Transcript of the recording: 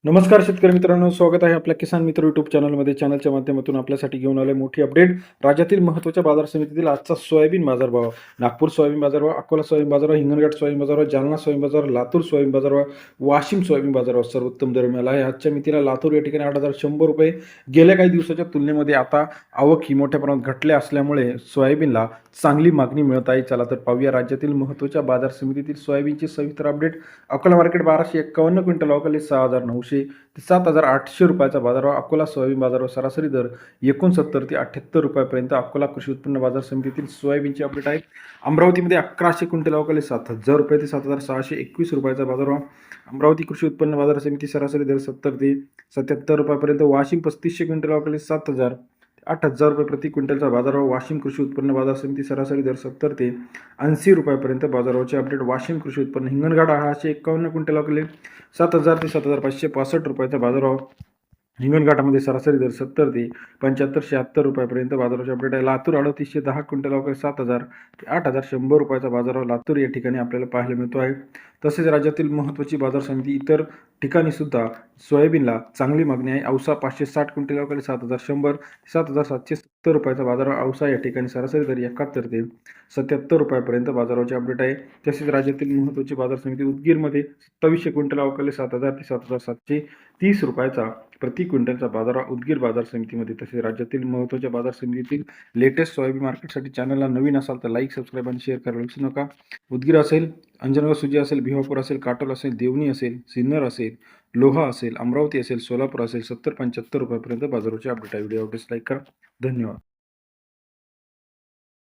नमस्कार शेतकरी मित्रांनो, स्वागत आहे आपल्या किसान मित्र यूट्यूब चॅनलमध्ये. चॅनलच्या माध्यमातून आपल्यासाठी घेऊन आले मोठी अपडेट. राज्यातील महत्त्वाच्या बाजार समितीतील आजचा सोयाबीन बाजारभाव. नागपूर सोयाबीन बाजारभाव, अकोला सोयाबीन बाजारभाव, हिंगणघाट सोयाबीन बाजारभाव, जालना सोयाबीन बाजारभाव, लातूर सोयाबीन बाजारभाव, वाशिम सोयाबीन बाजारभाव सर्वोत्तम दर मिळाला आहे. आजच्या मितीला लातूर या ठिकाणी 8,100 रुपये. गेल्या काही दिवसाच्या तुलनेमध्ये आता आवक ही मोठ्या प्रमाणात घटल्या असल्यामुळे सोयाबीनला चांगली मागणी मिळत आहे. चला तर पाहूया राज्यातील महत्त्वाच्या बाजार समितीतील सोयाबीनची सविस्तर अपडेट. अकोला मार्केट 1251 क्विंटल अवकाली 6,900 ते 7,800 रुपयाचा बाजारभाव. अकोला सोयाबीन बाजारभाव सरासरी दर 69 ते 78 रुपयापर्यंत. अकोला कृषी उत्पन्न बाजार समितीतील सोयाबीनची अपडेट आहे. अमरावतीमध्ये 1100 क्विंटल अवकाली 7,000 रुपये ते 7,621 रुपयाचा बाजारभाव. अमरावती कृषी उत्पन्न बाजार समिती सरासरी दर 70 ते 77 रुपयापर्यंत. वाशिम 3500 क्विंटल अवकाली 7,000 8,000 रुपये प्रति क्विंटलचा बाजारभाव. वाशिम कृषी उत्पन्न बाजार समिती सरासरी दर 70 ते 80 रुपयापर्यंत. बाजारभावाचे अपडेट. वाशिम कृषी उत्पन्न हिंगणघाट 651 क्विंटल अवकाली 7,000 ते 7,565 रुपयाचा बाजारभाव. हिंगणघाटामध्ये सरासरी दर 70 ते 75-76 रुपयापर्यंत. बाजाराचे अपडेट आहे. लातूर 3810 क्विंटल अवकाळी 7,000 ते 8,100 रुपयाचा बाजारभाव लातूर या ठिकाणी आपल्याला पाहायला मिळतो आहे. तसेच राज्यातील महत्त्वाची बाजार समिती इतर ठिकाणी सुद्धा सोयाबीनला चांगली मागणी आहे. औसा 560 क्विंटल अवकाळी 7,100 ते 7,770 रुपयाचा बाजारभाव. औसा या ठिकाणी सरासरी दर 71 ते 77 रुपयापर्यंत बाजाराचे अपडेट आहे. तसेच राज्यातील महत्त्वाची बाजार समिती उदगीरमध्ये 2700 क्विंटल अवकाळी 7,000 ते 7,730 रुपयाचा प्रति क्विंटलचा बाजारभाव उदगीर बाजार समितीमध्ये. तसेच राज्यातील महत्त्वाच्या बाजार समितीतील लेटेस्ट सोयाबीन मार्केटसाठी चॅनलला नवीन असाल तर लाईक, सबस्क्राईब आणि शेअर करायला विसरू नका. उदगीर असेल, अंजनगाव सुजी असेल, भिवापूर असेल, काटोल असेल, देवणी असेल, सिन्नर असेल, लोहा असेल, अमरावती असेल, सोलापूर असेल 70-75 रुपयापर्यंत बाजाराचे अपडेट आहे. व्हिडिओ आवडल्यास लाईक करा. धन्यवाद.